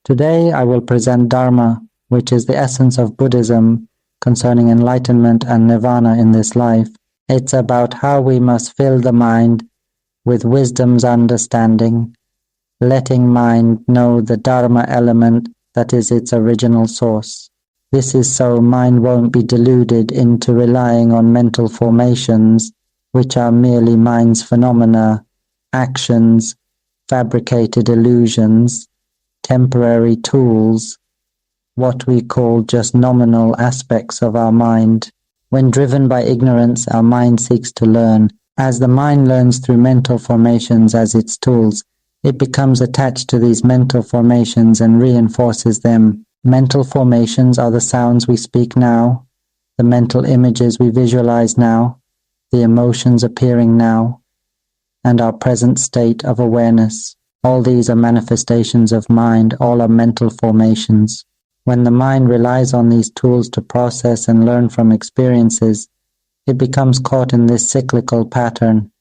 Today I will present Dharma, which is the essence of Buddhism concerning enlightenment and nirvana in this life. It's about how we must fill the mind with wisdom's understanding, letting mind know the Dharma element that is its original source. This is so mind won't be deluded into relying on mental formations, which are merely mind's phenomena, actions, fabricated illusions, temporary tools, what we call just nominal aspects of our mind. When driven by ignorance, our mind seeks to learn. As the mind learns through mental formations as its tools, it becomes attached to these mental formations and reinforces them. Mental formations are the sounds we speak now, the mental images we visualize now, the emotions appearing now, and our present state of awareness. All these are manifestations of mind, all are mental formations. When the mind relies on these tools to process and learn from experiences, it becomes caught in this cyclical pattern,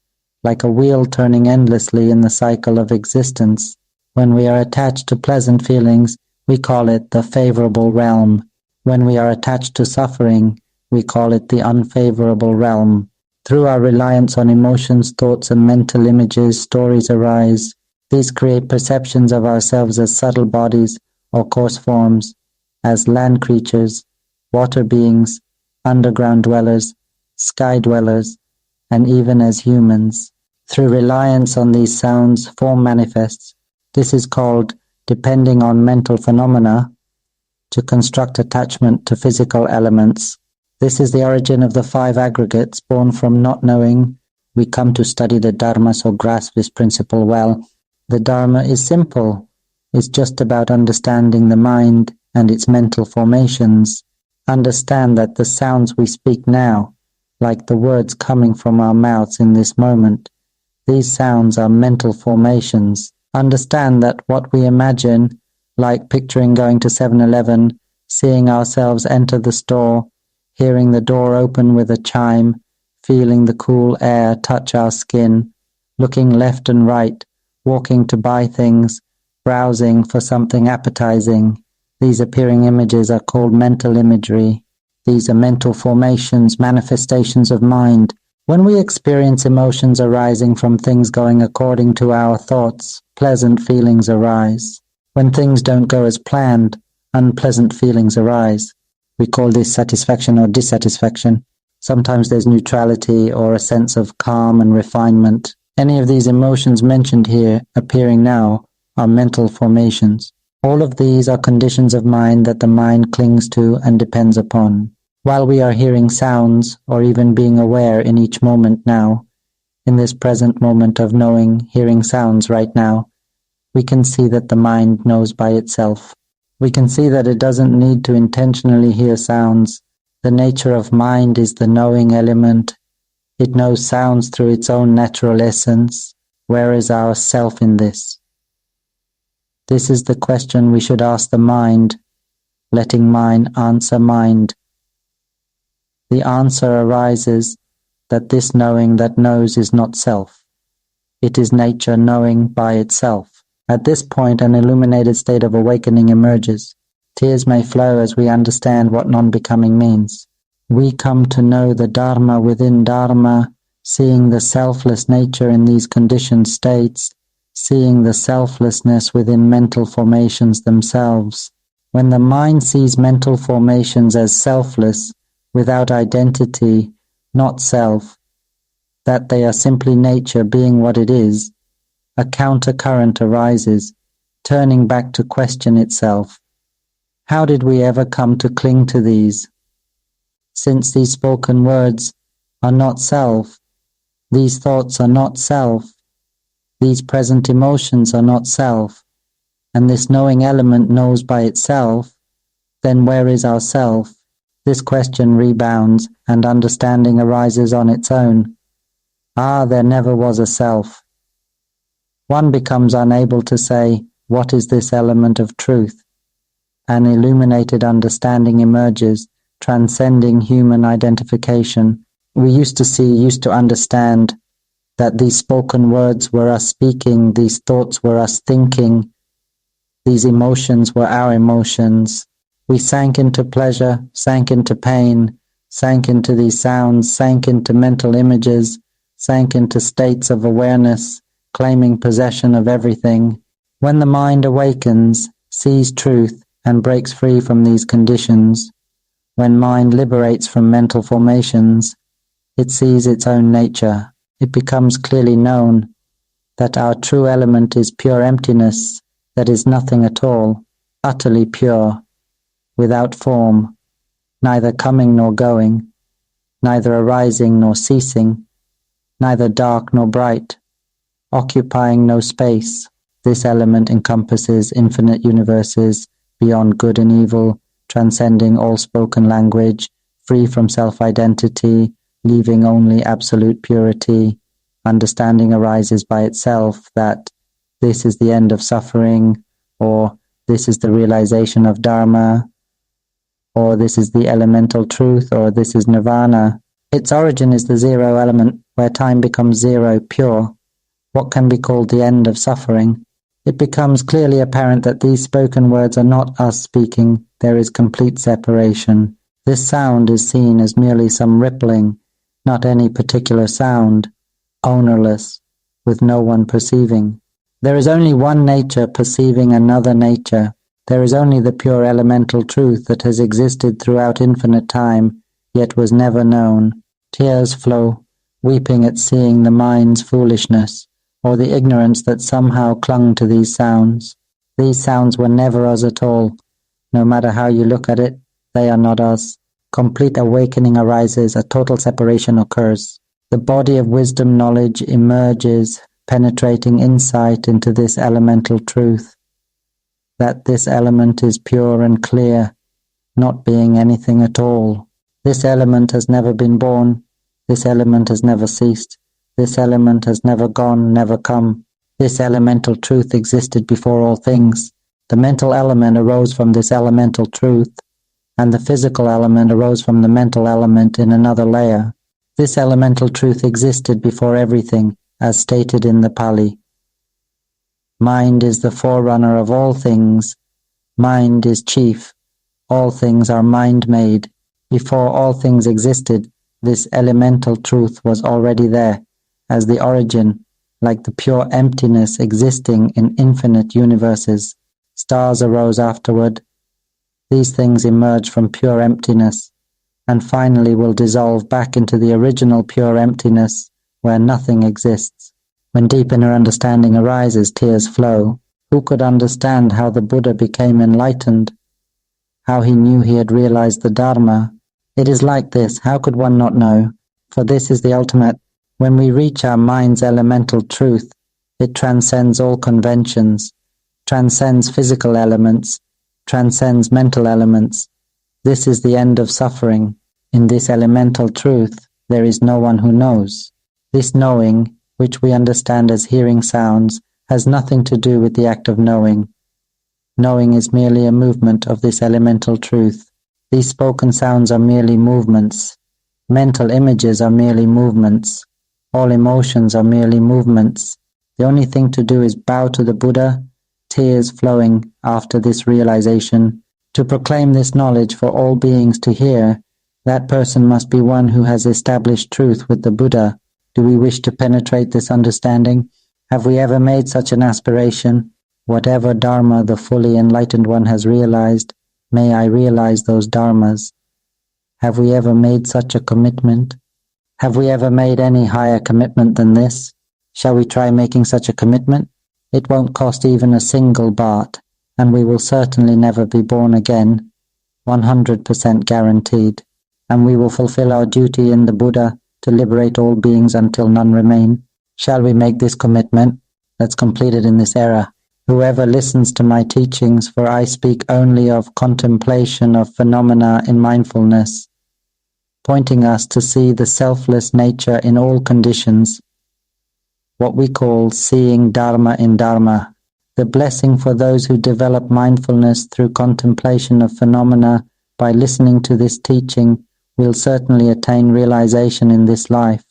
like a wheel turning endlessly in the cycle of existence. When we are attached to pleasant feelings, we call it the favorable realm. When we are attached to suffering, we call it the unfavorable realm. Through our reliance on emotions, thoughts, and mental images, stories arise. These create perceptions of ourselves as subtle bodies or coarse forms, as land creatures, water beings, underground dwellers, sky dwellers, and even as humans. Through reliance on these sounds, form manifests. This is called depending on mental phenomena to construct attachment to physical elements. This is the origin of the five aggregates born from not knowing. We come to study the Dharma, so grasp this principle well. The Dharma is simple. It's just about understanding the mind and its mental formations. Understand that the sounds we speak now, like the words coming from our mouths in this moment, these sounds are mental formations. Understand that what we imagine, like picturing going to 7-Eleven, seeing ourselves enter the store, hearing the door open with a chime, feeling the cool air touch our skin, looking left and right, walking to buy things, browsing for something appetizing. These appearing images are called mental imagery. These are mental formations, manifestations of mind. When we experience emotions arising from things going according to our thoughts, pleasant feelings arise. When things don't go as planned, unpleasant feelings arise. We call this satisfaction or dissatisfaction. Sometimes there's neutrality or a sense of calm and refinement. Any of these emotions mentioned here, appearing now, are mental formations. All of these are conditions of mind that the mind clings to and depends upon. While we are hearing sounds, or even being aware in each moment now, in this present moment of knowing, hearing sounds right now, we can see that the mind knows by itself. We can see that it doesn't need to intentionally hear sounds. The nature of mind is the knowing element. It knows sounds through its own natural essence. Where is our self in this? This is the question we should ask the mind, letting mind answer mind. The answer arises that this knowing that knows is not self. It is nature knowing by itself. At this point, an illuminated state of awakening emerges. Tears may flow as we understand what non-becoming means. We come to know the Dharma within Dharma, seeing the selfless nature in these conditioned states, seeing the selflessness within mental formations themselves. When the mind sees mental formations as selfless, without identity, not self, that they are simply nature being what it is, a countercurrent arises, turning back to question itself. How did we ever come to cling to these? Since these spoken words are not self, these thoughts are not self, these present emotions are not self, and this knowing element knows by itself, then where is our self? This question rebounds, and understanding arises on its own. There never was a self. One becomes unable to say, what is this element of truth? An illuminated understanding emerges, transcending human identification. We used to understand that these spoken words were us speaking, these thoughts were us thinking, These emotions were our emotions. We sank into pleasure, sank into pain, sank into these sounds, sank into mental images, sank into states of awareness, claiming possession of everything. When the mind awakens, sees truth, and breaks free from these conditions, when mind liberates from mental formations, it sees its own nature. It becomes clearly known that our true element is pure emptiness, that is nothing at all, utterly pure, without form, neither coming nor going, neither arising nor ceasing, neither dark nor bright, occupying no space. This element encompasses infinite universes beyond good and evil, transcending all spoken language, free from self-identity, leaving only absolute purity. Understanding arises by itself that this is the end of suffering, or this is the realization of Dharma, or this is the elemental truth, or this is nirvana. Its origin is the zero element, where time becomes zero, pure. What can be called the end of suffering? It becomes clearly apparent that these spoken words are not us speaking. There is complete separation. This sound is seen as merely some rippling, not any particular sound, ownerless, with no one perceiving. There is only one nature perceiving another nature. There is only the pure elemental truth that has existed throughout infinite time, yet was never known. Tears flow, weeping at seeing the mind's foolishness, or the ignorance that somehow clung to these sounds. These sounds were never us at all. No matter how you look at it, they are not us. Complete awakening arises, a total separation occurs. The body of wisdom knowledge emerges, penetrating insight into this elemental truth, that this element is pure and clear, not being anything at all. This element has never been born. This element has never ceased. This element has never gone, never come. This elemental truth existed before all things. The mental element arose from this elemental truth, and the physical element arose from the mental element in another layer. This elemental truth existed before everything, as stated in the Pali. Mind is the forerunner of all things. Mind is chief. All things are mind-made. Before all things existed, this elemental truth was already there, as the origin, like the pure emptiness existing in infinite universes. Stars arose afterward. These things emerge from pure emptiness, and finally will dissolve back into the original pure emptiness, where nothing exists. When deep inner understanding arises, tears flow. Who could understand how the Buddha became enlightened? How he knew he had realized the Dharma? It is like this, how could one not know? For this is the ultimate. When we reach our mind's elemental truth, it transcends all conventions, transcends physical elements, transcends mental elements. This is the end of suffering. In this elemental truth, there is no one who knows. This knowing, which we understand as hearing sounds, has nothing to do with the act of knowing. Knowing is merely a movement of this elemental truth. These spoken sounds are merely movements. Mental images are merely movements. All emotions are merely movements. The only thing to do is bow to the Buddha, tears flowing after this realization. To proclaim this knowledge for all beings to hear, that person must be one who has established truth with the Buddha. Do we wish to penetrate this understanding? Have we ever made such an aspiration? Whatever Dharma the fully enlightened one has realized, may I realize those Dharmas. Have we ever made such a commitment? Have we ever made any higher commitment than this? Shall we try making such a commitment? It won't cost even a single baht, and we will certainly never be born again, 100% guaranteed. And we will fulfill our duty in the Buddha to liberate all beings until none remain. Shall we make this commitment? That's completed in this era. Whoever listens to my teachings, for I speak only of contemplation of phenomena in mindfulness, pointing us to see the selfless nature in all conditions, what we call seeing Dharma in Dharma. The blessing for those who develop mindfulness through contemplation of phenomena by listening to this teaching will certainly attain realization in this life,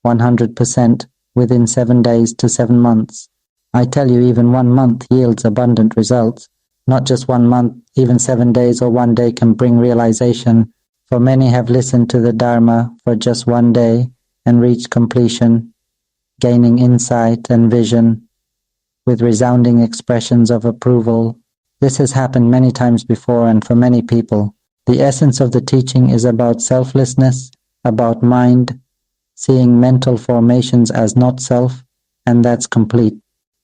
100% within 7 days to 7 months. I tell you, even 1 month yields abundant results. Not just 1 month, even 7 days or 1 day can bring realization. For many have listened to the Dharma for just 1 day and reached completion, gaining insight and vision with resounding expressions of approval. This has happened many times before and for many people. The essence of the teaching is about selflessness, about mind, seeing mental formations as not self, and that's complete.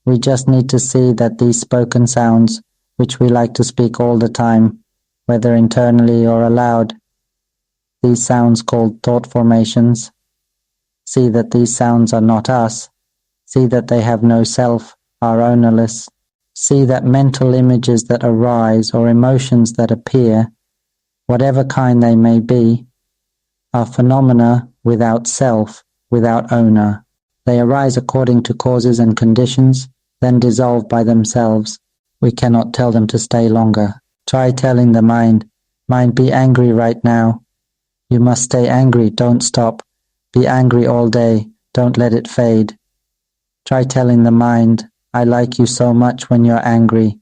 We just need to see that these spoken sounds, which we like to speak all the time, whether internally or aloud, these sounds called thought formations, see that these sounds are not us, see that they have no self, are ownerless, see that mental images that arise or emotions that appear, whatever kind they may be, are phenomena without self, without owner. They arise according to causes and conditions, then dissolve by themselves. We cannot tell them to stay longer. Try telling the mind, be angry right now. You must stay angry, don't stop. Be angry all day, don't let it fade. Try telling the mind, I like you so much when you're angry.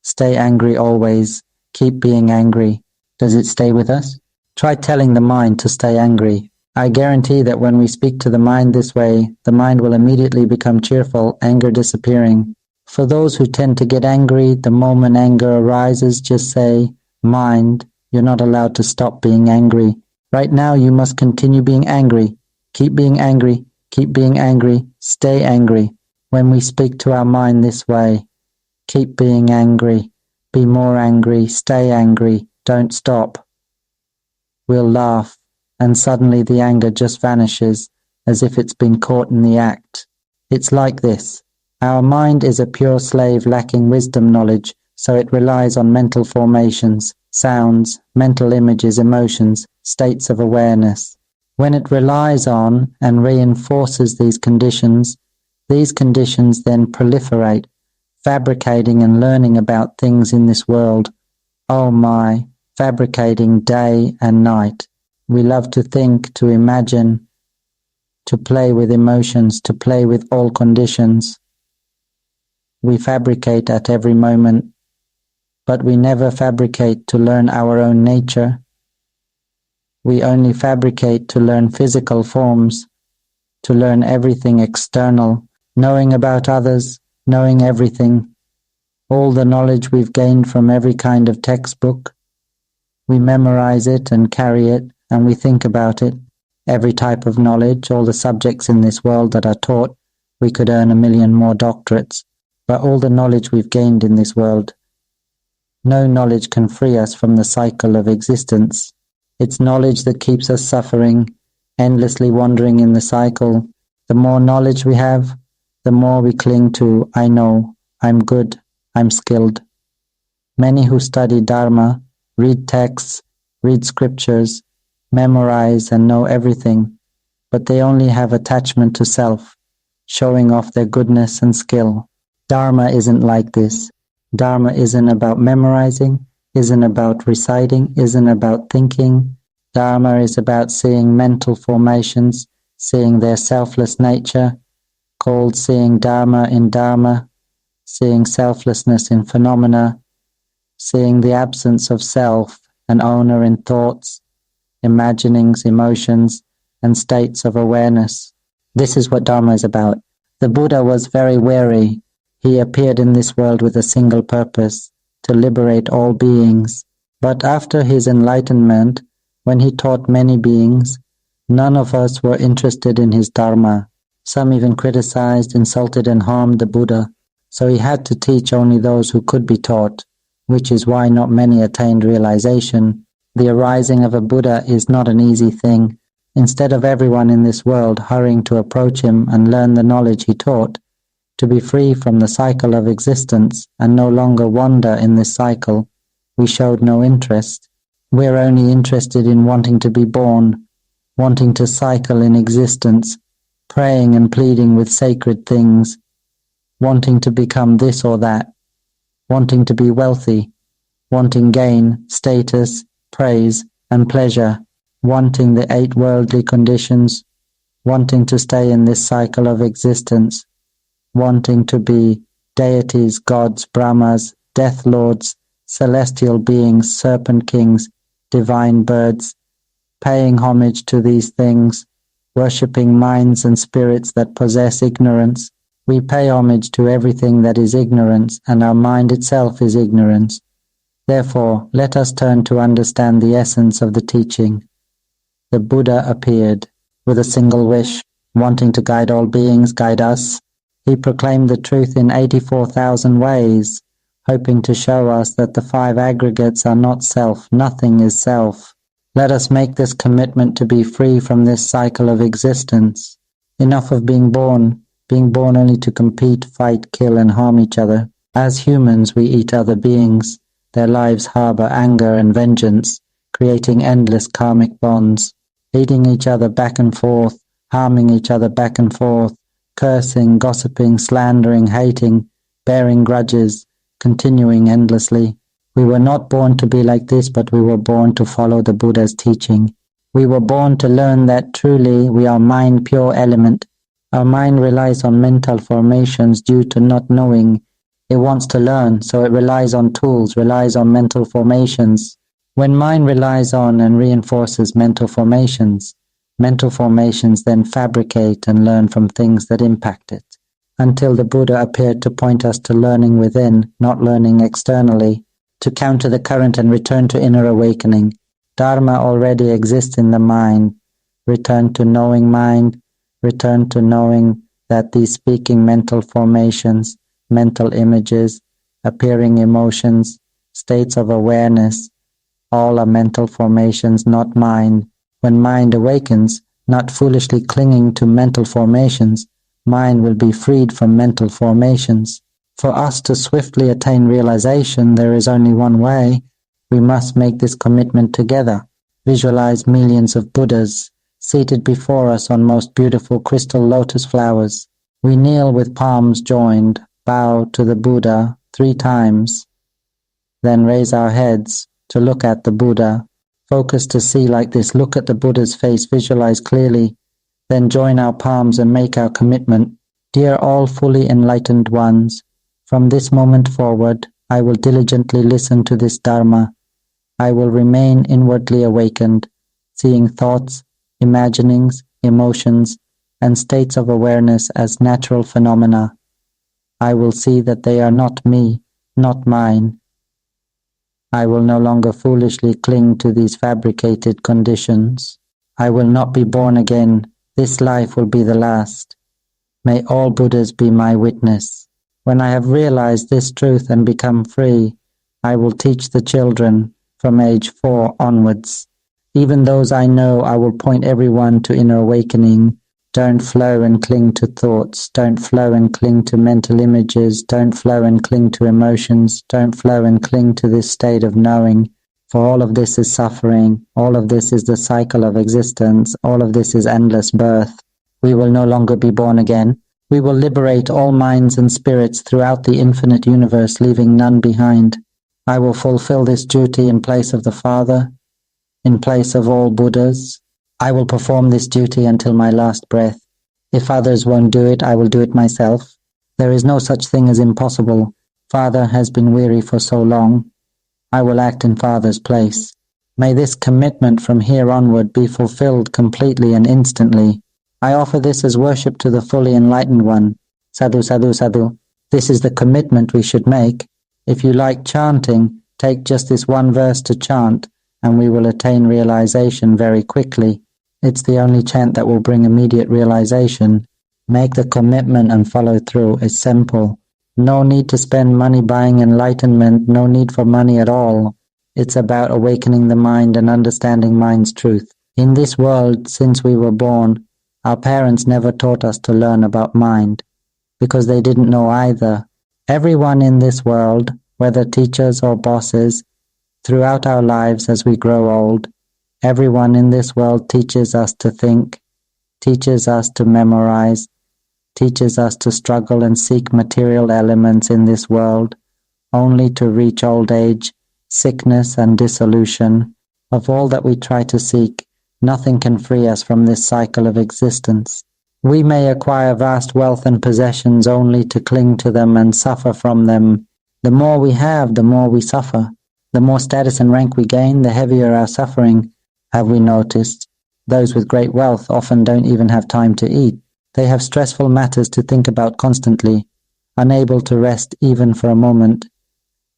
Stay angry always, keep being angry. Does it stay with us? Try telling the mind to stay angry. I guarantee that when we speak to the mind this way, the mind will immediately become cheerful, anger disappearing. For those who tend to get angry, the moment anger arises, just say, mind, you're not allowed to stop being angry. Right now you must continue being angry. Keep being angry, stay angry. When we speak to our mind this way, keep being angry, be more angry, stay angry, don't stop. We'll laugh, and suddenly the anger just vanishes, as if it's been caught in the act. It's like this. Our mind is a pure slave lacking wisdom knowledge, so it relies on mental formations, sounds, mental images, emotions, states of awareness. When it relies on and reinforces these conditions then proliferate, fabricating and learning about things in this world. Oh my, fabricating day and night. We love to think, to imagine, to play with emotions, to play with all conditions. We fabricate at every moment, but we never fabricate to learn our own nature. We only fabricate to learn physical forms, to learn everything external, knowing about others, knowing everything, all the knowledge we've gained from every kind of textbook. We memorize it and carry it, and we think about it. Every type of knowledge, all the subjects in this world that are taught, we could earn 1 million more doctorates. But all the knowledge we've gained in this world, no knowledge can free us from the cycle of existence. It's knowledge that keeps us suffering, endlessly wandering in the cycle. The more knowledge we have, the more we cling to, I know, I'm good, I'm skilled. Many who study Dharma, read texts, read scriptures, memorize and know everything, but they only have attachment to self, showing off their goodness and skill. Dharma isn't like this. Dharma isn't about memorizing, isn't about reciting, isn't about thinking. Dharma is about seeing mental formations, seeing their selfless nature, called seeing Dharma in Dharma, seeing selflessness in phenomena, seeing the absence of self and owner in thoughts, imaginings, emotions, and states of awareness. This is what Dharma is about. The Buddha was very wary. He appeared in this world with a single purpose, to liberate all beings. But after his enlightenment, when he taught many beings, none of us were interested in his Dharma. Some even criticized, insulted, and harmed the Buddha. So he had to teach only those who could be taught, which is why not many attained realization. The arising of a Buddha is not an easy thing. Instead of everyone in this world hurrying to approach him and learn the knowledge he taught, to be free from the cycle of existence and no longer wander in this cycle, we showed no interest. We're only interested in wanting to be born, wanting to cycle in existence, praying and pleading with sacred things, wanting to become this or that, wanting to be wealthy, wanting gain, status, praise, and pleasure, wanting the 8 worldly conditions, wanting to stay in this cycle of existence, wanting to be deities, gods, Brahmas, death lords, celestial beings, serpent kings, divine birds, paying homage to these things, worshipping minds and spirits that possess ignorance. We pay homage to everything that is ignorance, and our mind itself is ignorance. Therefore, let us turn to understand the essence of the teaching. The Buddha appeared with a single wish, wanting to guide all beings, guide us. He proclaimed the truth in 84,000 ways, hoping to show us that the five aggregates are not self, nothing is self. Let us make this commitment to be free from this cycle of existence. Enough of being born only to compete, fight, kill, and harm each other. As humans, we eat other beings. Their lives harbor anger and vengeance, creating endless karmic bonds, eating each other back and forth, harming each other back and forth, cursing, gossiping, slandering, hating, bearing grudges, continuing endlessly. We were not born to be like this, but we were born to follow the Buddha's teaching. We were born to learn that truly we are mind pure element. Our mind relies on mental formations due to not knowing. It wants to learn, so it relies on tools, relies on mental formations. When mind relies on and reinforces mental formations then fabricate and learn from things that impact it. Until the Buddha appeared to point us to learning within, not learning externally, to counter the current and return to inner awakening. Dharma already exists in the mind. Return to knowing mind, return to knowing that these speaking mental formations, mental images, appearing emotions, states of awareness, all are mental formations, not mind. When mind awakens, not foolishly clinging to mental formations, mind will be freed from mental formations. For us to swiftly attain realization, there is only one way. We must make this commitment together. Visualize millions of Buddhas seated before us on most beautiful crystal lotus flowers. We kneel with palms joined, bow to the Buddha 3 times, then raise our heads to look at the Buddha. Focus to see like this, look at the Buddha's face, visualize clearly, then join our palms and make our commitment. Dear all fully enlightened ones, from this moment forward, I will diligently listen to this Dharma. I will remain inwardly awakened, seeing thoughts, imaginings, emotions, and states of awareness as natural phenomena. I will see that they are not me, not mine. I will no longer foolishly cling to these fabricated conditions. I will not be born again. This life will be the last. May all Buddhas be my witness. When I have realized this truth and become free, I will teach the children from age 4 onwards. Even those I know, I will point everyone to inner awakening. Don't flow and cling to thoughts. Don't flow and cling to mental images. Don't flow and cling to emotions. Don't flow and cling to this state of knowing. For all of this is suffering. All of this is the cycle of existence. All of this is endless birth. We will no longer be born again. We will liberate all minds and spirits throughout the infinite universe, leaving none behind. I will fulfill this duty in place of the Father, in place of all Buddhas. I will perform this duty until my last breath. If others won't do it, I will do it myself. There is no such thing as impossible. Father has been weary for so long. I will act in Father's place. May this commitment from here onward be fulfilled completely and instantly. I offer this as worship to the fully enlightened one. Sadhu, sadhu, sadhu. This is the commitment we should make. If you like chanting, take just this one verse to chant, and we will attain realization very quickly. It's the only chant that will bring immediate realization. Make the commitment and follow through. It's simple. No need to spend money buying enlightenment, no need for money at all. It's about awakening the mind and understanding mind's truth. In this world, since we were born, our parents never taught us to learn about mind, because they didn't know either. Everyone in this world, whether teachers or bosses, throughout our lives as we grow old, everyone in this world teaches us to think, teaches us to memorize, teaches us to struggle and seek material elements in this world, only to reach old age, sickness and dissolution. Of all that we try to seek, nothing can free us from this cycle of existence. We may acquire vast wealth and possessions only to cling to them and suffer from them. The more we have, the more we suffer. The more status and rank we gain, the heavier our suffering. Have we noticed? Those with great wealth often don't even have time to eat. They have stressful matters to think about constantly, unable to rest even for a moment,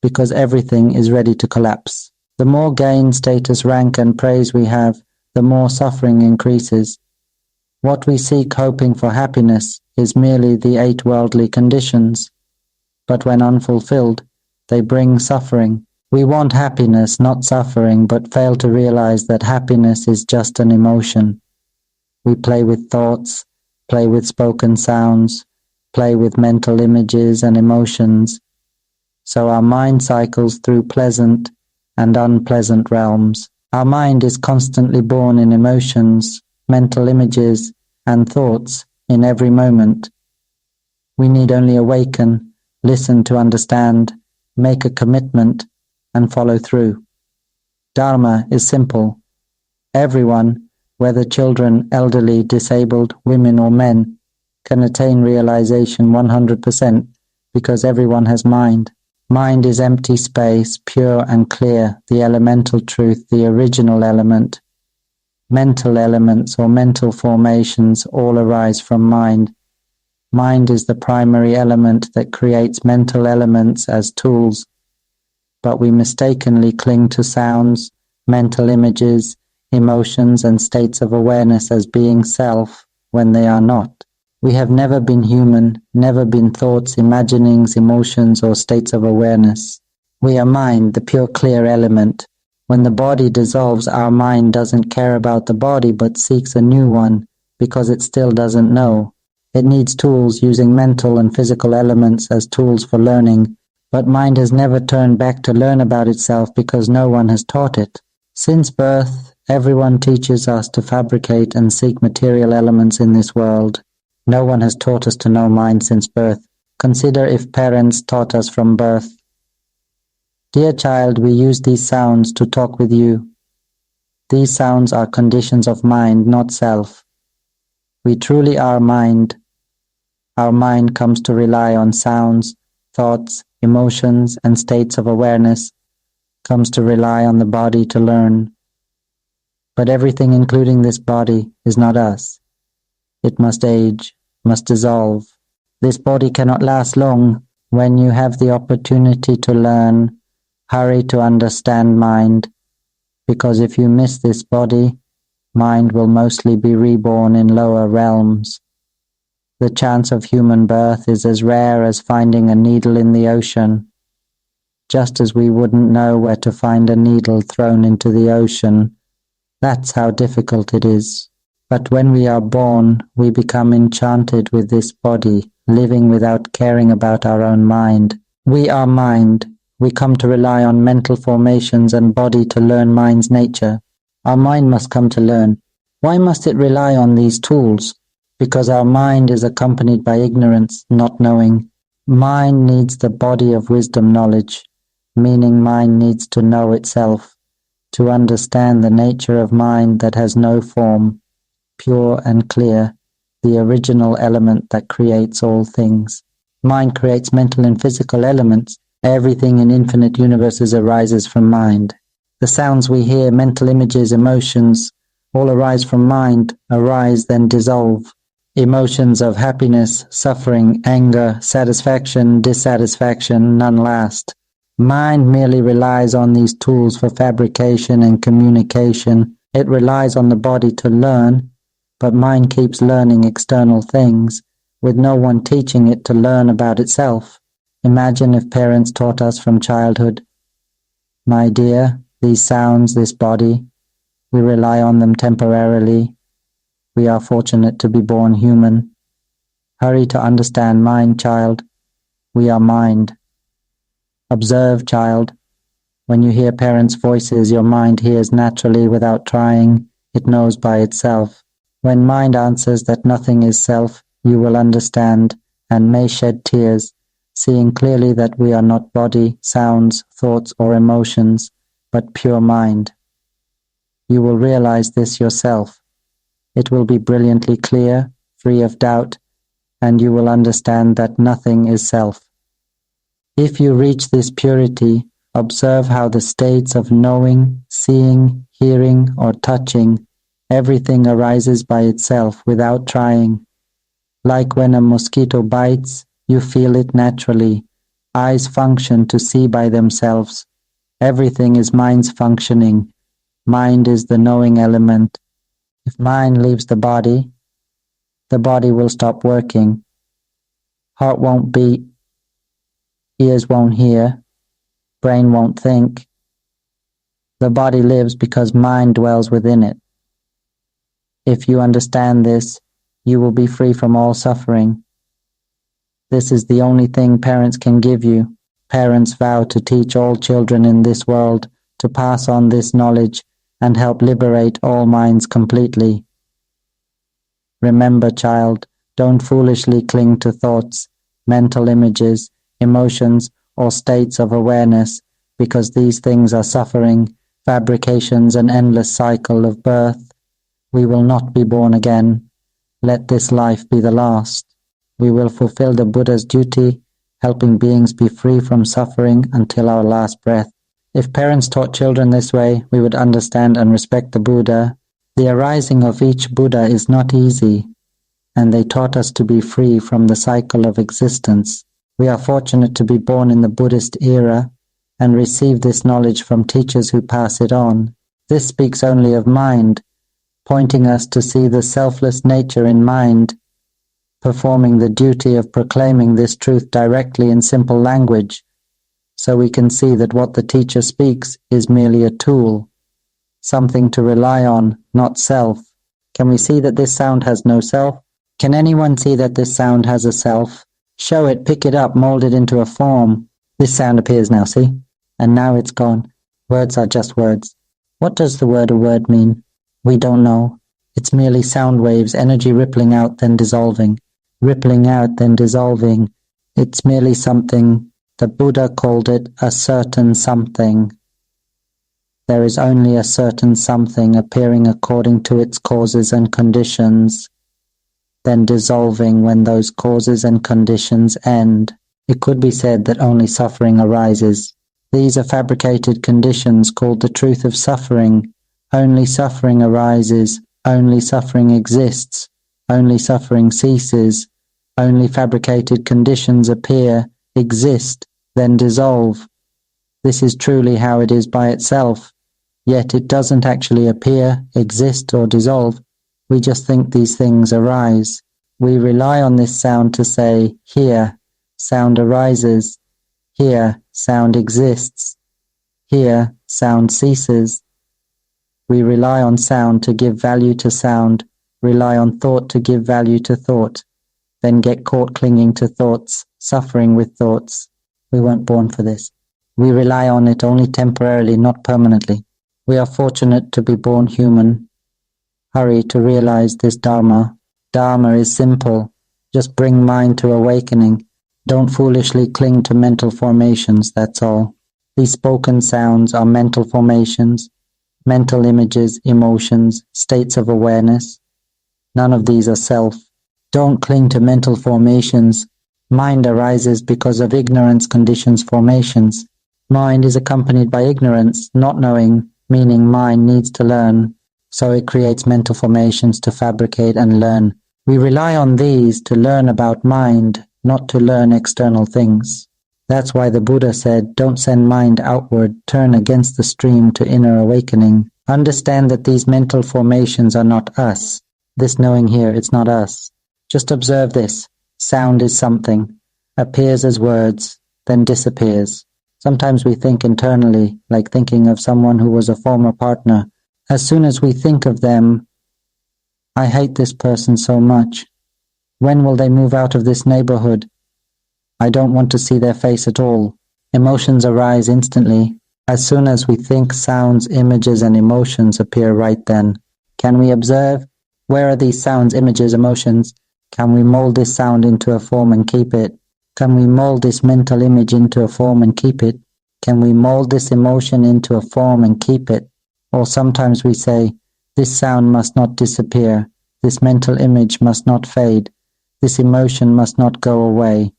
because everything is ready to collapse. The more gain, status, rank, and praise we have, the more suffering increases. What we seek hoping for happiness is merely the 8 worldly conditions, but when unfulfilled, they bring suffering. We want happiness, not suffering, but fail to realize that happiness is just an emotion. We play with thoughts, play with spoken sounds, play with mental images and emotions, so our mind cycles through pleasant and unpleasant realms. Our mind is constantly born in emotions, mental images, and thoughts in every moment. We need only awaken, listen to understand, make a commitment, and follow through. Dharma is simple. Everyone, whether children, elderly, disabled, women or men, can attain realization 100% because everyone has mind. Mind is empty space, pure and clear, the elemental truth, the original element. Mental elements or mental formations all arise from mind. Mind is the primary element that creates mental elements as tools, but we mistakenly cling to sounds, mental images, emotions and states of awareness as being self when they are not. We have never been human, never been thoughts, imaginings, emotions or states of awareness. We are mind, the pure clear element. When the body dissolves, our mind doesn't care about the body but seeks a new one because it still doesn't know. It needs tools using mental and physical elements as tools for learning, but mind has never turned back to learn about itself because no one has taught it. Since birth, everyone teaches us to fabricate and seek material elements in this world. No one has taught us to know mind since birth. Consider if parents taught us from birth. Dear child, we use these sounds to talk with you. These sounds are conditions of mind, not self. We truly are mind. Our mind comes to rely on sounds, thoughts, emotions, and states of awareness, comes to rely on the body to learn. But everything, including this body, is not us. It must age, must dissolve. This body cannot last long. When you have the opportunity to learn, hurry to understand mind, because if you miss this body, mind will mostly be reborn in lower realms. The chance of human birth is as rare as finding a needle in the ocean, just as we wouldn't know where to find a needle thrown into the ocean. That's how difficult it is. But when we are born, we become enchanted with this body, living without caring about our own mind. We are mind. We come to rely on mental formations and body to learn mind's nature. Our mind must come to learn. Why must it rely on these tools? Because our mind is accompanied by ignorance, not knowing. Mind needs the body of wisdom knowledge, meaning mind needs to know itself, to understand the nature of mind that has no form, pure and clear, the original element that creates all things. Mind creates mental and physical elements. Everything in infinite universes arises from mind. The sounds we hear, mental images, emotions, all arise from mind, arise then dissolve. Emotions of happiness, suffering, anger, satisfaction, dissatisfaction, none last. Mind merely relies on these tools for fabrication and communication. It relies on the body to learn, but mind keeps learning external things, with no one teaching it to learn about itself. Imagine if parents taught us from childhood, "My dear, these sounds, this body, we rely on them temporarily. We are fortunate to be born human. Hurry to understand mind, child. We are mind. Observe, child. When you hear parents' voices, your mind hears naturally without trying. It knows by itself. When mind answers that nothing is self, you will understand and may shed tears, seeing clearly that we are not body, sounds, thoughts, or emotions, but pure mind. You will realize this yourself. It will be brilliantly clear, free of doubt, and you will understand that nothing is self. If you reach this purity, observe how the states of knowing, seeing, hearing, or touching, everything arises by itself without trying. Like when a mosquito bites, you feel it naturally. Eyes function to see by themselves. Everything is mind's functioning. Mind is the knowing element. If mind leaves the body will stop working. Heart won't beat, ears won't hear, brain won't think. The body lives because mind dwells within it. If you understand this, you will be free from all suffering. This is the only thing parents can give you. Parents vow to teach all children in this world, to pass on this knowledge and help liberate all minds completely. Remember, child, don't foolishly cling to thoughts, mental images, emotions, or states of awareness, because these things are suffering, fabrications, an endless cycle of birth. We will not be born again. Let this life be the last. We will fulfill the Buddha's duty, helping beings be free from suffering until our last breath. If parents taught children this way, we would understand and respect the Buddha. The arising of each Buddha is not easy, and they taught us to be free from the cycle of existence. We are fortunate to be born in the Buddhist era and receive this knowledge from teachers who pass it on. This speaks only of mind, pointing us to see the selfless nature in mind, performing the duty of proclaiming this truth directly in simple language, so we can see that what the teacher speaks is merely a tool, something to rely on, not self. Can we see that this sound has no self? Can anyone see that this sound has a self? Show it, pick it up, mold it into a form. This sound appears now, see? And now it's gone. Words are just words. What does the word a word mean? We don't know. It's merely sound waves, energy rippling out then dissolving. Rippling out then dissolving. It's merely something. The Buddha called it a certain something. There is only a certain something appearing according to its causes and conditions, then dissolving when those causes and conditions end. It could be said that only suffering arises. These are fabricated conditions called the truth of suffering. Only suffering arises, only suffering exists, only suffering ceases, only fabricated conditions appear, exist, then dissolve. This is truly how it is by itself, yet it doesn't actually appear, exist, or dissolve. We just think these things arise. We rely on this sound to say, here, sound arises, here, sound exists, here, sound ceases. We rely on sound to give value to sound, rely on thought to give value to thought, then get caught clinging to thoughts, suffering with thoughts. We weren't born for this. We rely on it only temporarily, not permanently. We are fortunate to be born human. Hurry to realize this Dharma. Dharma is simple. Just bring mind to awakening. Don't foolishly cling to mental formations, that's all. These spoken sounds are mental formations, mental images, emotions, states of awareness. None of these are self. Don't cling to mental formations. Mind arises because of ignorance conditions formations. Mind is accompanied by ignorance, not knowing, meaning mind needs to learn. So it creates mental formations to fabricate and learn. We rely on these to learn about mind, not to learn external things. That's why the Buddha said, don't send mind outward, turn against the stream to inner awakening. Understand that these mental formations are not us. This knowing here, it's not us. Just observe this. Sound is something, appears as words, then disappears. Sometimes we think internally, like thinking of someone who was a former partner. As soon as we think of them, I hate this person so much. When will they move out of this neighborhood? I don't want to see their face at all. Emotions arise instantly. As soon as we think, sounds, images, and emotions appear right then. Can we observe? Where are these sounds, images, emotions? Can we mold this sound into a form and keep it? Can we mold this mental image into a form and keep it? Can we mold this emotion into a form and keep it? Or sometimes we say, this sound must not disappear. This mental image must not fade. This emotion must not go away.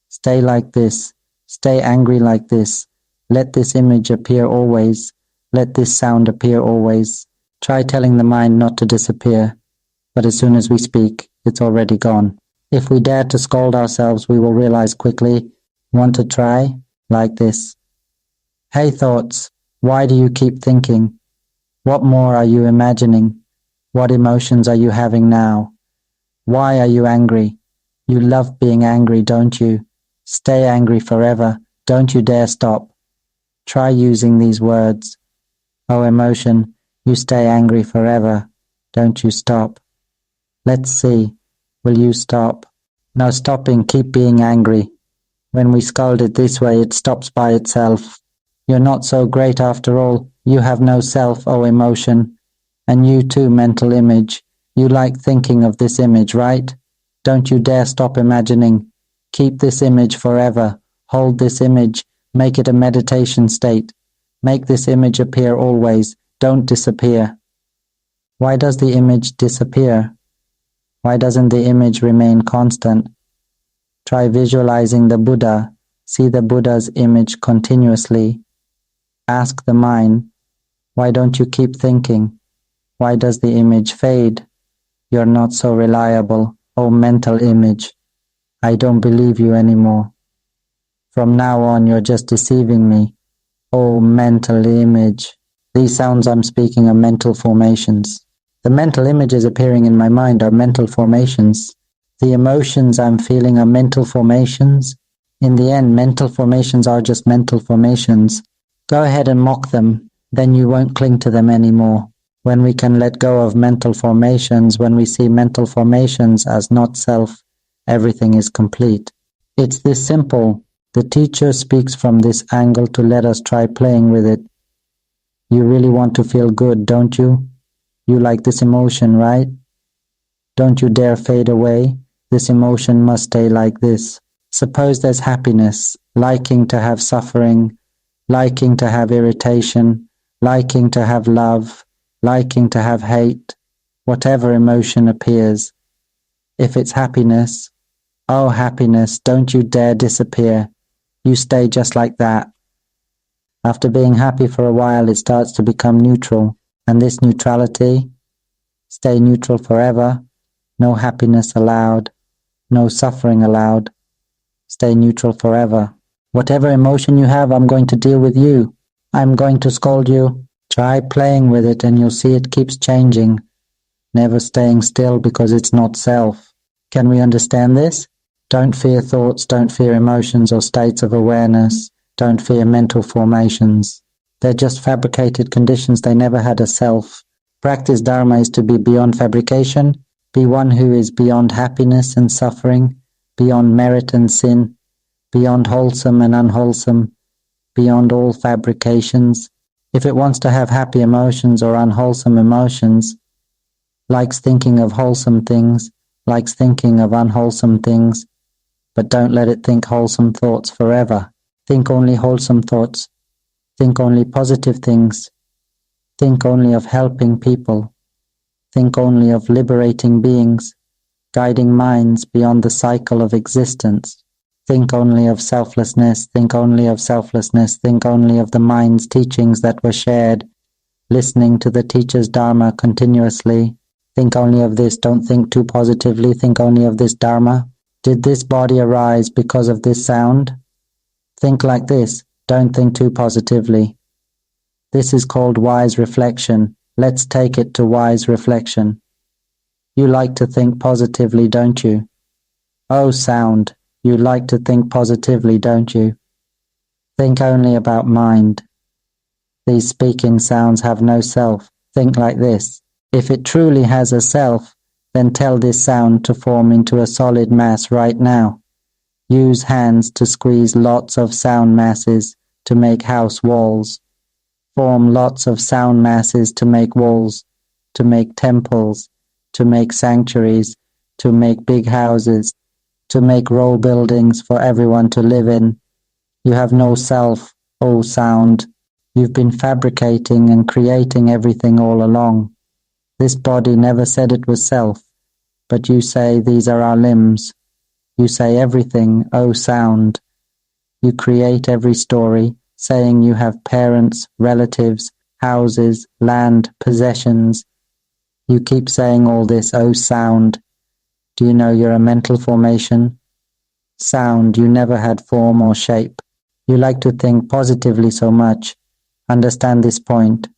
Stay like this. Stay angry like this. Let this image appear always. Let this sound appear always. Try telling the mind not to disappear, but as soon as we speak, it's already gone. If we dare to scold ourselves, we will realize quickly. Want to try? Like this. Hey thoughts, why do you keep thinking? What more are you imagining? What emotions are you having now? Why are you angry? You love being angry, don't you? Stay angry forever. Don't you dare stop. Try using these words. Oh emotion, you stay angry forever. Don't you stop. Let's see. Will you stop? No stopping, keep being angry. When we scold it this way, it stops by itself. You're not so great after all. You have no self, oh emotion. And you too, mental image. You like thinking of this image, right? Don't you dare stop imagining. Keep this image forever. Hold this image. Make it a meditation state. Make this image appear always. Don't disappear. Why does the image disappear? Why doesn't the image remain constant? Try visualizing the Buddha. See the Buddha's image continuously. Ask the mind, why don't you keep thinking? Why does the image fade? You're not so reliable, oh mental image. I don't believe you anymore. From now on, you're just deceiving me. Oh mental image. These sounds I'm speaking are mental formations. The mental images appearing in my mind are mental formations. The emotions I'm feeling are mental formations. In the end, mental formations are just mental formations. Go ahead and mock them, then you won't cling to them anymore. When we can let go of mental formations, when we see mental formations as not self, everything is complete. It's this simple. The teacher speaks from this angle to let us try playing with it. You really want to feel good, don't you? You like this emotion, right? Don't you dare fade away. This emotion must stay like this. Suppose there's happiness, liking to have suffering, liking to have irritation, liking to have love, liking to have hate, whatever emotion appears. If it's happiness, oh happiness, don't you dare disappear. You stay just like that. After being happy for a while, it starts to become neutral. And this neutrality, stay neutral forever, no happiness allowed, no suffering allowed. Stay neutral forever. Whatever emotion you have, I'm going to deal with you. I'm going to scold you. Try playing with it and you'll see it keeps changing, never staying still because it's not self. Can we understand this? Don't fear thoughts, don't fear emotions or states of awareness. Don't fear mental formations. They're just fabricated conditions, they never had a self. Practice Dharma is to be beyond fabrication, be one who is beyond happiness and suffering, beyond merit and sin, beyond wholesome and unwholesome, beyond all fabrications. If it wants to have happy emotions or unwholesome emotions, likes thinking of wholesome things, likes thinking of unwholesome things, but don't let it think wholesome thoughts forever. Think only wholesome thoughts. Think only positive things. Think only of helping people. Think only of liberating beings, guiding minds beyond the cycle of existence. Think only of selflessness, think only of selflessness, think only of the mind's teachings that were shared, listening to the teacher's Dharma continuously. Think only of this, don't think too positively, think only of this Dharma. Did this body arise because of this sound? Think like this, don't think too positively. This is called wise reflection. Let's take it to wise reflection. You like to think positively, don't you? Oh, sound, you like to think positively, don't you? Think only about mind. These speaking sounds have no self. Think like this. If it truly has a self, then tell this sound to form into a solid mass right now. Use hands to squeeze lots of sound masses to make house walls. Form lots of sound masses to make walls, to make temples, to make sanctuaries, to make big houses, to make row buildings for everyone to live in. You have no self, oh sound. You've been fabricating and creating everything all along. This body never said it was self. but you say these are our limbs. You say everything, O sound. You create every story, saying you have parents, relatives, houses, land, possessions. You keep saying all this, O sound. Do you know you're a mental formation? Sound, you never had form or shape. You like to think positively so much. Understand this point.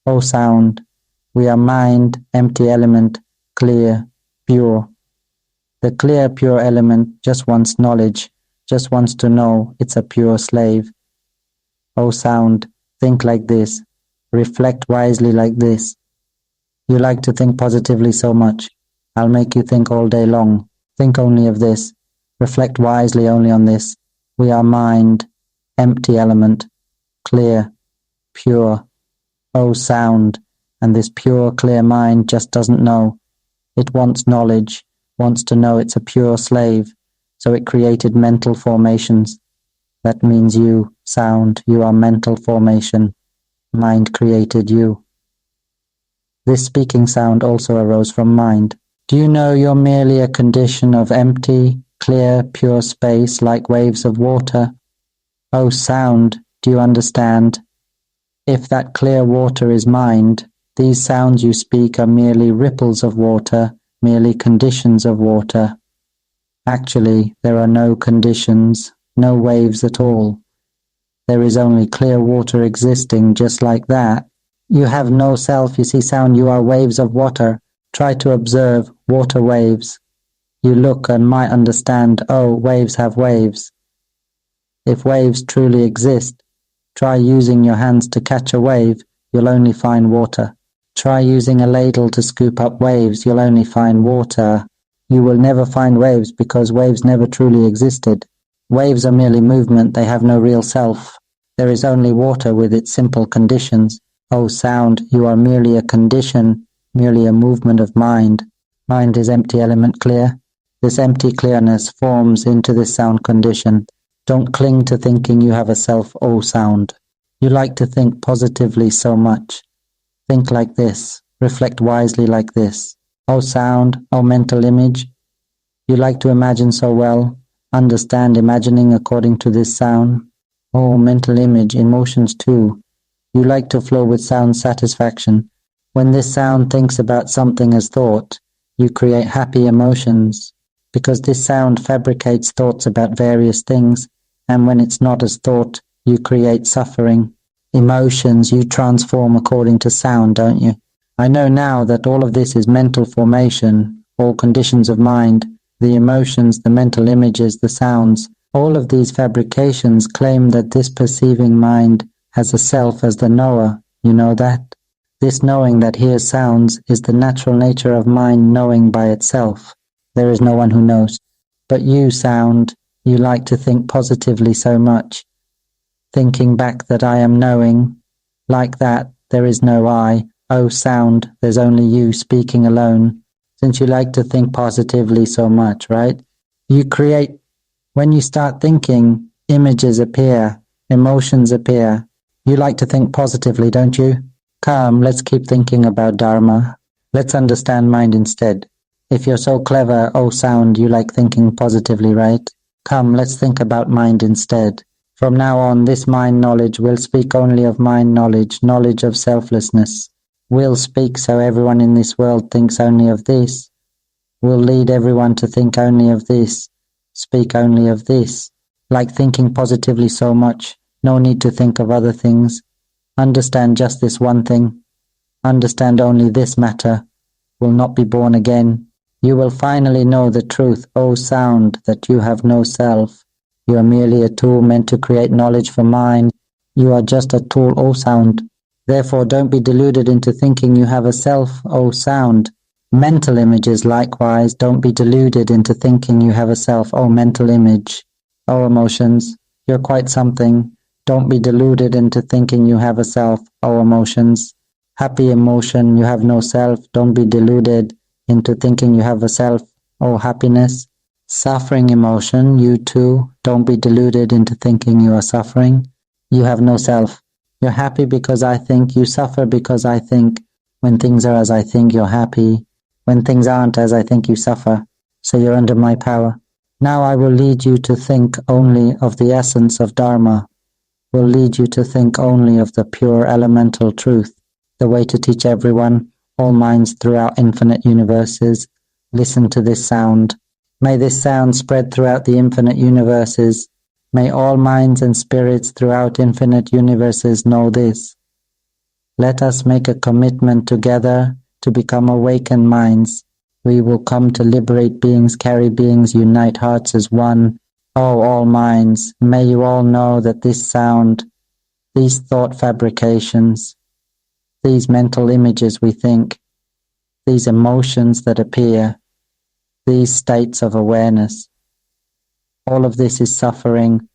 O sound, we are mind, empty element, clear, pure. The clear, pure element just wants knowledge, just wants to know it's a pure slave. O sound, think like this. Reflect wisely like this. You like to think positively so much. I'll make you think all day long. Think only of this. Reflect wisely only on this. We are mind, empty element, clear, pure. O sound, and this pure, clear mind just doesn't know. It wants knowledge, wants to know it's a pure slave, so it created mental formations. That means you, sound, you are mental formation. Mind created you. This speaking sound also arose from mind. Do you know you're merely a condition of empty, clear, pure space like waves of water? O sound, do you understand? If that clear water is mind, these sounds you speak are merely ripples of water, merely conditions of water. Actually, there are no conditions, no waves at all. There is only clear water existing just like that. You have no self, you see, sound, you are waves of water. Try to observe water waves. You look and might understand, oh, waves have waves. If waves truly exist, try using your hands to catch a wave, you'll only find water. Try using a ladle to scoop up waves, you'll only find water. You will never find waves because waves never truly existed. Waves are merely movement, they have no real self. There is only water with its simple conditions. O sound, you are merely a condition, merely a movement of mind. Mind is empty element clear. This empty clearness forms into this sound condition. Don't cling to thinking you have a self, O sound. You like to think positively so much. Think like this. Reflect wisely like this. O sound, O mental image. You like to imagine so well. Understand imagining according to this sound. O mental image, emotions too. You like to flow with sound satisfaction. When this sound thinks about something as thought, you create happy emotions, because this sound fabricates thoughts about various things, and when it's not as thought, you create suffering. Emotions you transform according to sound, don't you? I know now that all of this is mental formation, all conditions of mind, the emotions, the mental images, the sounds. All of these fabrications claim that this perceiving mind has a self as the knower, you know that? This knowing that hears sounds is the natural nature of mind knowing by itself. There is no one who knows. But you, sound, you like to think positively so much. Thinking back that I am knowing, like that, there is no I. Oh, sound, there's only you speaking alone. Since you like to think positively so much, right? You create, when you start thinking, images appear, emotions appear. You like to think positively, don't you? Come, let's keep thinking about Dharma. Let's understand mind instead. If you're so clever, oh sound, you like thinking positively, right? Come, let's think about mind instead. From now on, this mind knowledge will speak only of mind knowledge, knowledge of selflessness. We'll speak so everyone in this world thinks only of this. We'll lead everyone to think only of this, speak only of this. Like thinking positively so much, no need to think of other things. Understand just this one thing. Understand only this matter. Will not be born again. You will finally know the truth, O sound, that you have no self. You are merely a tool meant to create knowledge for mind. You are just a tool, O sound. Therefore don't be deluded into thinking you have a self, O sound. Mental images likewise, don't be deluded into thinking you have a self, O mental image. O emotions, you're quite something. Don't be deluded into thinking you have a self, O emotions. Happy emotion, you have no self. Don't be deluded into thinking you have a self, O happiness. Suffering emotion, you too. Don't be deluded into thinking you are suffering. You have no self. You're happy because I think. You suffer because I think. When things are as I think, you're happy. When things aren't as I think, you suffer, so you're under my power. Now I will lead you to think only of the essence of Dharma, will lead you to think only of the pure elemental truth, the way to teach everyone, all minds throughout infinite universes. Listen to this sound. May this sound spread throughout the infinite universes. May all minds and spirits throughout infinite universes know this. Let us make a commitment together to become awakened minds. We will come to liberate beings, carry beings, unite hearts as one. Oh, all minds, may you all know that this sound, these thought fabrications, these mental images we think, these emotions that appear, these states of awareness, all of this is suffering,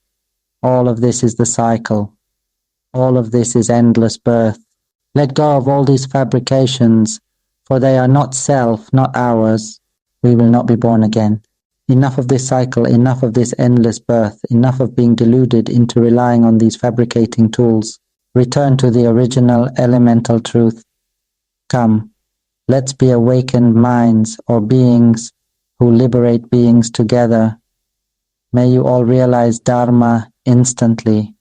all of this is the cycle, all of this is endless birth. Let go of all these fabrications, for they are not self, not ours. We will not be born again. Enough of this cycle, enough of this endless birth, enough of being deluded into relying on these fabricating tools. Return to the original elemental truth. Come, let's be awakened minds or beings who liberate beings together. May you all realize Dharma instantly.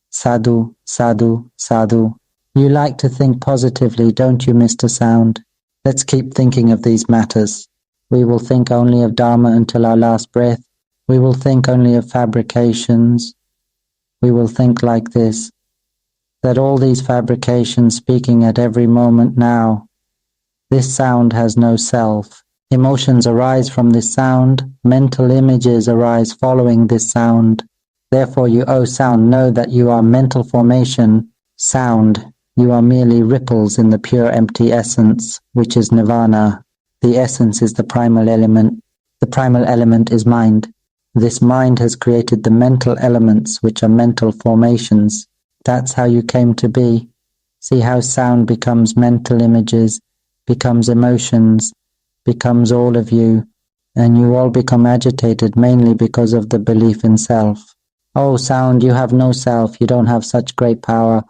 Sadhu, sadhu, sadhu. You like to think positively, don't you, Mr. Sound? Let's keep thinking of these matters. We will think only of Dharma until our last breath. We will think only of fabrications. We will think like this, that all these fabrications speaking at every moment now, this sound has no self. Emotions arise from this sound. Mental images arise following this sound. Therefore you, O sound, know that you are mental formation. Sound, you are merely ripples in the pure empty essence, which is nirvana. The essence is the primal element. The primal element is mind. This mind has created the mental elements, which are mental formations. That's how you came to be. See how sound becomes mental images, becomes emotions, becomes all of you, and you all become agitated mainly because of the belief in self. Oh, sound, you have no self, you don't have such great power.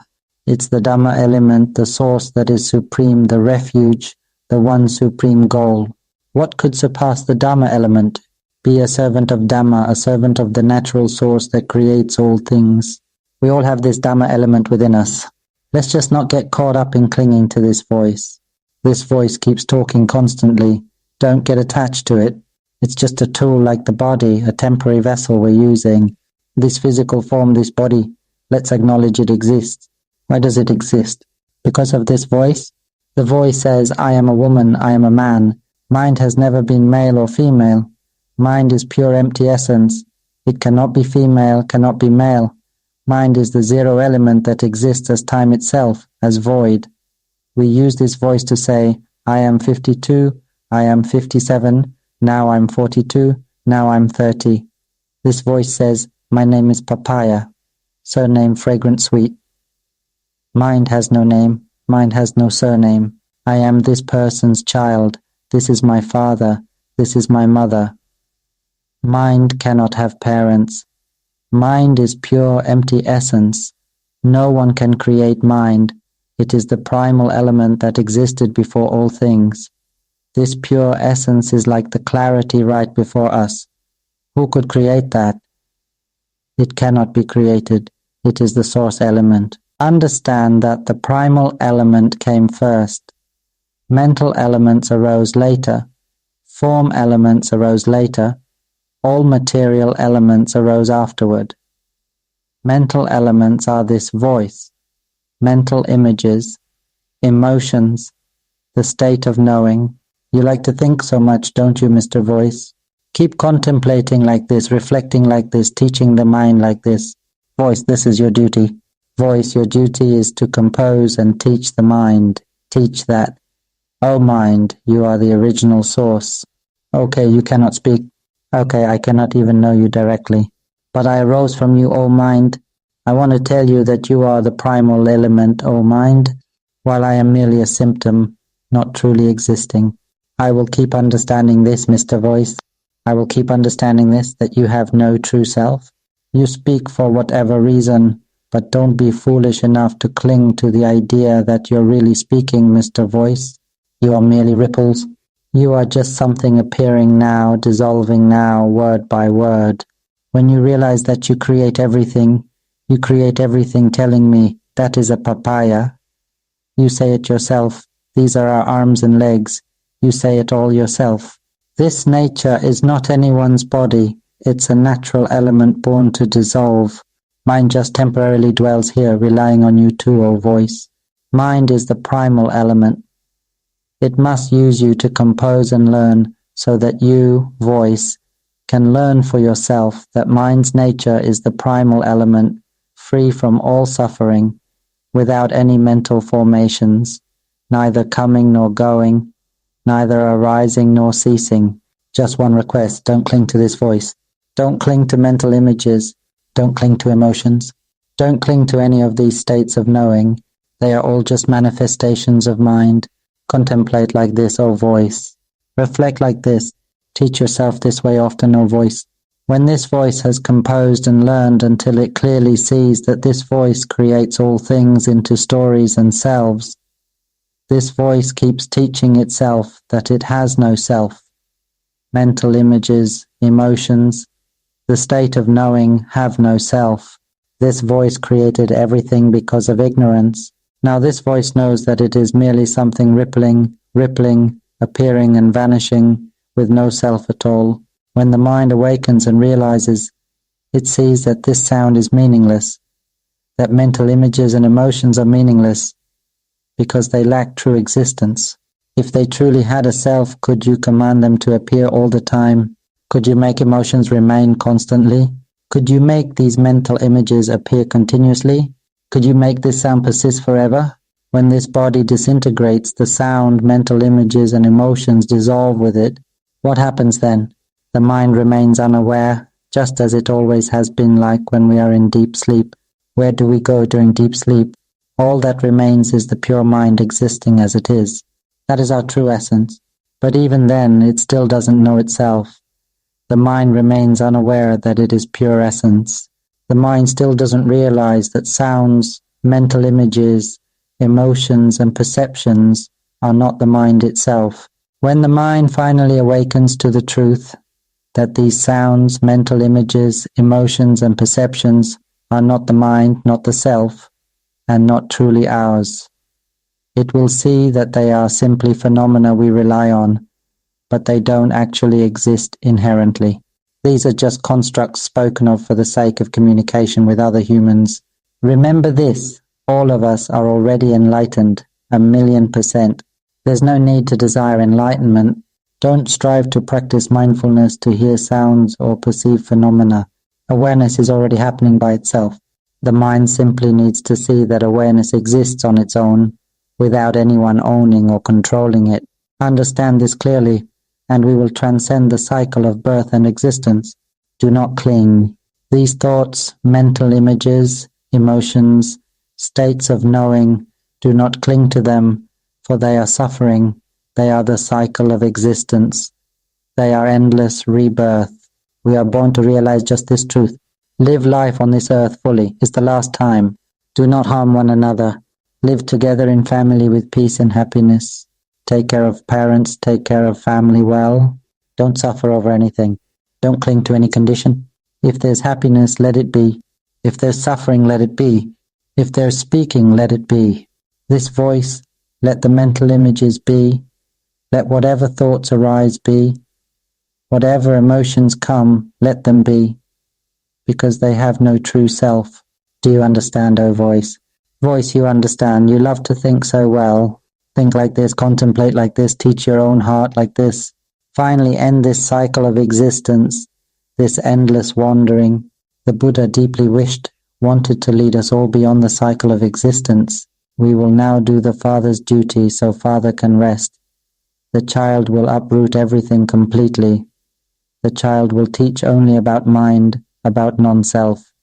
It's the Dhamma element, the source that is supreme, the refuge, the one supreme goal. What could surpass the Dhamma element? Be a servant of Dhamma, a servant of the natural source that creates all things. We all have this Dhamma element within us. Let's just not get caught up in clinging to this voice. This voice keeps talking constantly. Don't get attached to it. It's just a tool like the body, a temporary vessel we're using. This physical form, this body, let's acknowledge it exists. Why does it exist? Because of this voice? The voice says, I am a woman, I am a man. Mind has never been male or female. Mind is pure empty essence. It cannot be female, cannot be male. Mind is the zero element that exists as time itself, as void. We use this voice to say, I am 52, I am 57, now I'm 42, now I'm 30. This voice says, my name is Papaya, surname Fragrant Sweet. Mind has no name, mind has no surname. I am this person's child, this is my father, this is my mother. Mind cannot have parents. Mind is pure empty essence. No one can create mind. It is the primal element that existed before all things. This pure essence is like the clarity right before us. Who could create that? It cannot be created. It is the source element. Understand that the primal element came first. Mental elements arose later. Form elements arose later. All material elements arose afterward. Mental elements are this voice, mental images, emotions, the state of knowing. You like to think so much, don't you, Mr. Voice? Keep contemplating like this, reflecting like this, teaching the mind like this. Voice, this is your duty. Voice, your duty is to compose and teach the mind. Teach that. O mind, you are the original source. Okay, you cannot speak. Okay, I cannot even know you directly. But I arose from you, O mind. I want to tell you that you are the primal element, O mind, while I am merely a symptom, not truly existing. I will keep understanding this, Mr. Voice. I will keep understanding this, that you have no true self. You speak for whatever reason, but don't be foolish enough to cling to the idea that you're really speaking, Mr. Voice. You are merely ripples. You are just something appearing now, dissolving now, word by word. When you realize that you create everything telling me, that is a papaya. You say it yourself. These are our arms and legs. You say it all yourself. This nature is not anyone's body. It's a natural element born to dissolve. Mind just temporarily dwells here, relying on you too, O voice. Mind is the primal element. It must use you to compose and learn so that you, voice, can learn for yourself that mind's nature is the primal element, free from all suffering, without any mental formations, neither coming nor going, neither arising nor ceasing. Just one request, don't cling to this voice. Don't cling to mental images. Don't cling to emotions. Don't cling to any of these states of knowing. They are all just manifestations of mind. Contemplate like this, O voice. Reflect like this. Teach yourself this way often, O voice. When this voice has composed and learned until it clearly sees that this voice creates all things into stories and selves, this voice keeps teaching itself that it has no self. Mental images, emotions, the state of knowing have no self. This voice created everything because of ignorance. Now this voice knows that it is merely something rippling, appearing and vanishing with no self at all. When the mind awakens and realizes, it sees that this sound is meaningless, that mental images and emotions are meaningless because they lack true existence. If they truly had a self, could you command them to appear all the time? Could you make emotions remain constantly? Could you make these mental images appear continuously? Could you make this sound persist forever? When this body disintegrates, the sound, mental images, and emotions dissolve with it. What happens then? The mind remains unaware, just as it always has been like when we are in deep sleep. Where do we go during deep sleep? All that remains is the pure mind existing as it is. That is our true essence. But even then, it still doesn't know itself. The mind remains unaware that it is pure essence. The mind still doesn't realize that sounds, mental images, emotions, and perceptions are not the mind itself. When the mind finally awakens to the truth that these sounds, mental images, emotions, and perceptions are not the mind, not the self, and not truly ours, it will see that they are simply phenomena we rely on, but they don't actually exist inherently. These are just constructs spoken of for the sake of communication with other humans. Remember this, all of us are already enlightened, 1,000,000%. There's no need to desire enlightenment. Don't strive to practice mindfulness to hear sounds or perceive phenomena. Awareness is already happening by itself. The mind simply needs to see that awareness exists on its own, without anyone owning or controlling it. Understand this clearly, and we will transcend the cycle of birth and existence. Do not cling. These thoughts, mental images, emotions, states of knowing, do not cling to them, for they are suffering. They are the cycle of existence. They are endless rebirth. We are born to realize just this truth. Live life on this earth fully. It's the last time. Do not harm one another. Live together in family with peace and happiness. Take care of parents, take care of family well. Don't suffer over anything. Don't cling to any condition. If there's happiness, let it be. If there's suffering, let it be. If there's speaking, let it be. This voice, let the mental images be. Let whatever thoughts arise be. Whatever emotions come, let them be. Because they have no true self. Do you understand, O voice? Voice, you understand. You love to think so well. Think like this, contemplate like this, teach your own heart like this. Finally end this cycle of existence, this endless wandering. The Buddha deeply wanted to lead us all beyond the cycle of existence. We will now do the Father's duty so Father can rest. The child will uproot everything completely. The child will teach only about mind, about non-self,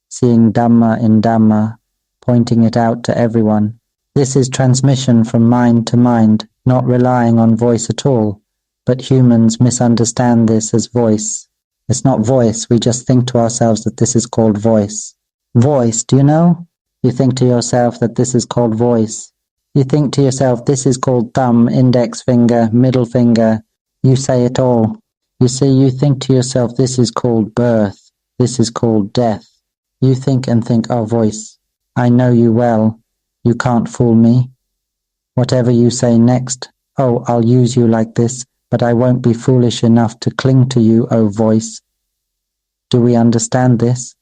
seeing Dhamma in Dhamma, pointing it out to everyone. This is transmission from mind to mind, not relying on voice at all, but humans misunderstand this as voice. It's not voice, we just think to ourselves that this is called voice. Voice, do you know? You think to yourself that this is called voice. You think to yourself, this is called thumb, index finger, middle finger. You say it all. You see, you think to yourself, this is called birth. This is called death. You think and think, oh voice, I know you well. You can't fool me. Whatever you say next, oh, I'll use you like this, but I won't be foolish enough to cling to you, oh voice. Do we understand this?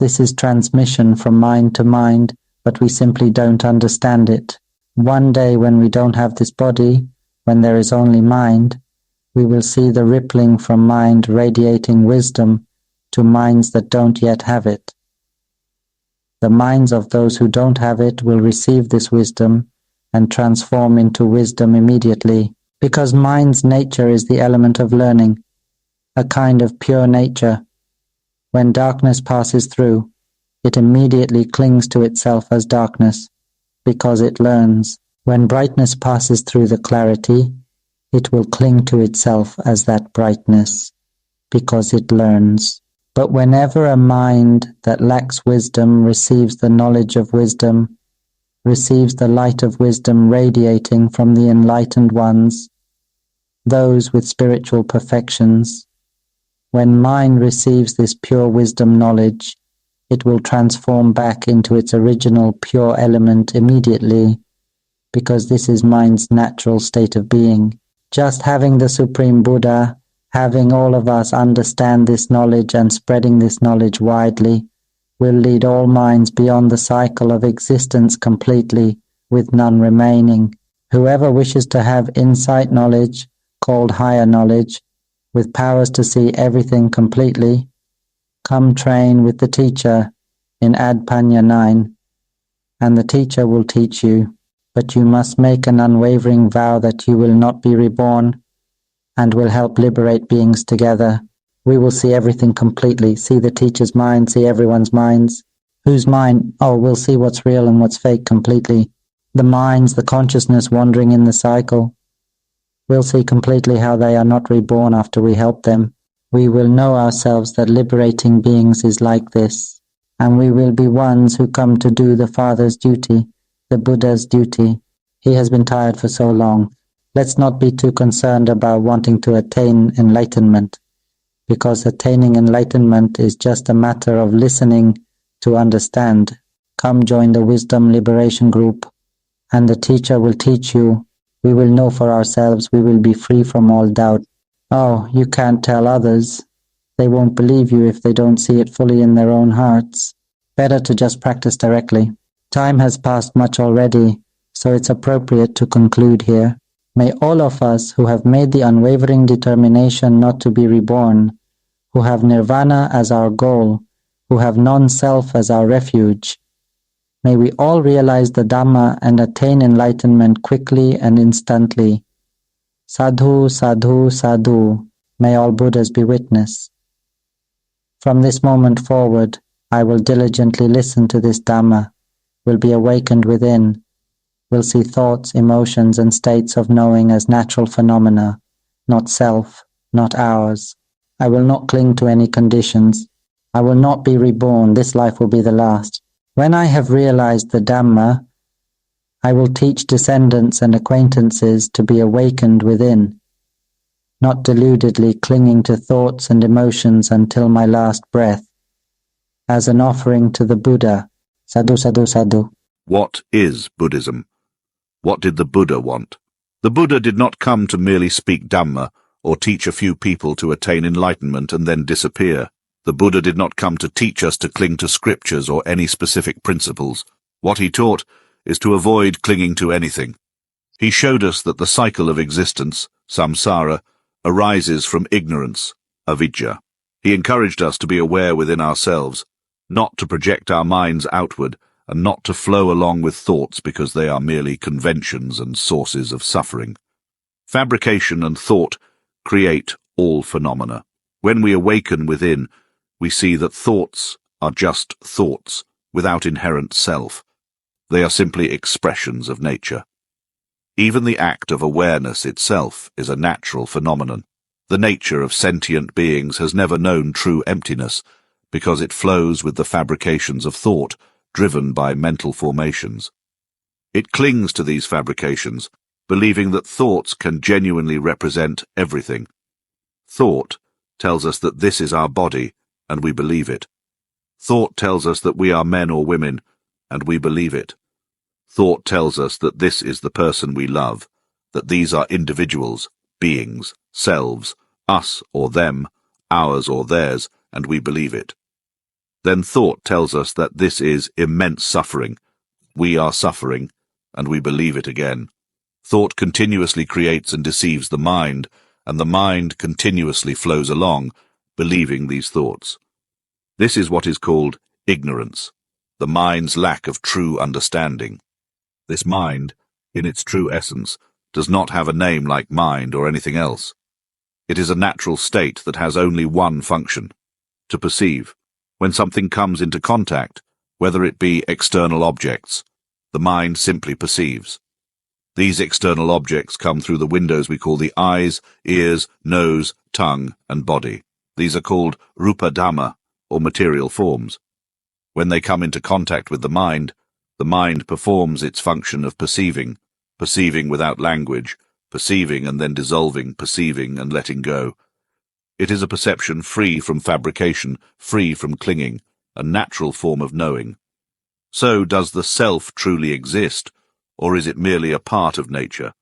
This is transmission from mind to mind, but we simply don't understand it. One day when we don't have this body, when there is only mind, we will see the rippling from mind radiating wisdom to minds that don't yet have it. The minds of those who don't have it will receive this wisdom and transform into wisdom immediately, because mind's nature is the element of learning, a kind of pure nature. When darkness passes through, it immediately clings to itself as darkness, because it learns. When brightness passes through the clarity, it will cling to itself as that brightness, because it learns. But whenever a mind that lacks wisdom receives the knowledge of wisdom, receives the light of wisdom radiating from the enlightened ones, those with spiritual perfections, when mind receives this pure wisdom knowledge, it will transform back into its original pure element immediately, because this is mind's natural state of being. Just having the Supreme Buddha, having all of us understand this knowledge and spreading this knowledge widely, will lead all minds beyond the cycle of existence completely, with none remaining. Whoever wishes to have insight knowledge, called higher knowledge, with powers to see everything completely, come train with the teacher in Adpanya 9, and the teacher will teach you, but you must make an unwavering vow that you will not be reborn, and will help liberate beings together. We will see everything completely, see the teacher's mind, see everyone's minds. Whose mind? Oh, we'll see what's real and what's fake completely. The minds, the consciousness wandering in the cycle. We'll see completely how they are not reborn after we help them. We will know ourselves that liberating beings is like this, and we will be ones who come to do the Father's duty, the Buddha's duty. He has been tired for so long. Let's not be too concerned about wanting to attain enlightenment, because attaining enlightenment is just a matter of listening to understand. Come join the Wisdom Liberation Group, and the teacher will teach you. We will know for ourselves. We will be free from all doubt. Oh, you can't tell others. They won't believe you if they don't see it fully in their own hearts. Better to just practice directly. Time has passed much already, so it's appropriate to conclude here. May all of us who have made the unwavering determination not to be reborn, who have nirvana as our goal, who have non-self as our refuge, may we all realize the Dhamma and attain enlightenment quickly and instantly. Sadhu, sadhu, sadhu. May all Buddhas be witness. From this moment forward, I will diligently listen to this Dhamma, will be awakened within, will see thoughts, emotions, and states of knowing as natural phenomena, not self, not ours. I will not cling to any conditions. I will not be reborn. This life will be the last. When I have realized the Dhamma, I will teach descendants and acquaintances to be awakened within, not deludedly clinging to thoughts and emotions until my last breath, as an offering to the Buddha. Sadhu, sadhu, sadhu. What is Buddhism? What did the Buddha want? The Buddha did not come to merely speak Dhamma or teach a few people to attain enlightenment and then disappear. The Buddha did not come to teach us to cling to scriptures or any specific principles. What he taught is to avoid clinging to anything. He showed us that the cycle of existence, samsara, arises from ignorance, avidya. He encouraged us to be aware within ourselves, not to project our minds outward, and not to flow along with thoughts because they are merely conventions and sources of suffering. Fabrication and thought create all phenomena. When we awaken within, we see that thoughts are just thoughts, without inherent self. They are simply expressions of nature. Even the act of awareness itself is a natural phenomenon. The nature of sentient beings has never known true emptiness, because it flows with the fabrications of thought, driven by mental formations. It clings to these fabrications, believing that thoughts can genuinely represent everything. Thought tells us that this is our body, and we believe it. Thought tells us that we are men or women, and we believe it. Thought tells us that this is the person we love, that these are individuals, beings, selves, us or them, ours or theirs, and we believe it. Then thought tells us that this is immense suffering. We are suffering, and we believe it again. Thought continuously creates and deceives the mind, and the mind continuously flows along, believing these thoughts. This is what is called ignorance, the mind's lack of true understanding. This mind, in its true essence, does not have a name like mind or anything else. It is a natural state that has only one function: to perceive. When something comes into contact, whether it be external objects, the mind simply perceives. These external objects come through the windows we call the eyes, ears, nose, tongue, and body. These are called rupa Dhamma, or material forms. When they come into contact with the mind performs its function of perceiving, perceiving without language, perceiving and then dissolving, perceiving and letting go. It is a perception free from fabrication, free from clinging, a natural form of knowing. So does the self truly exist, or is it merely a part of nature?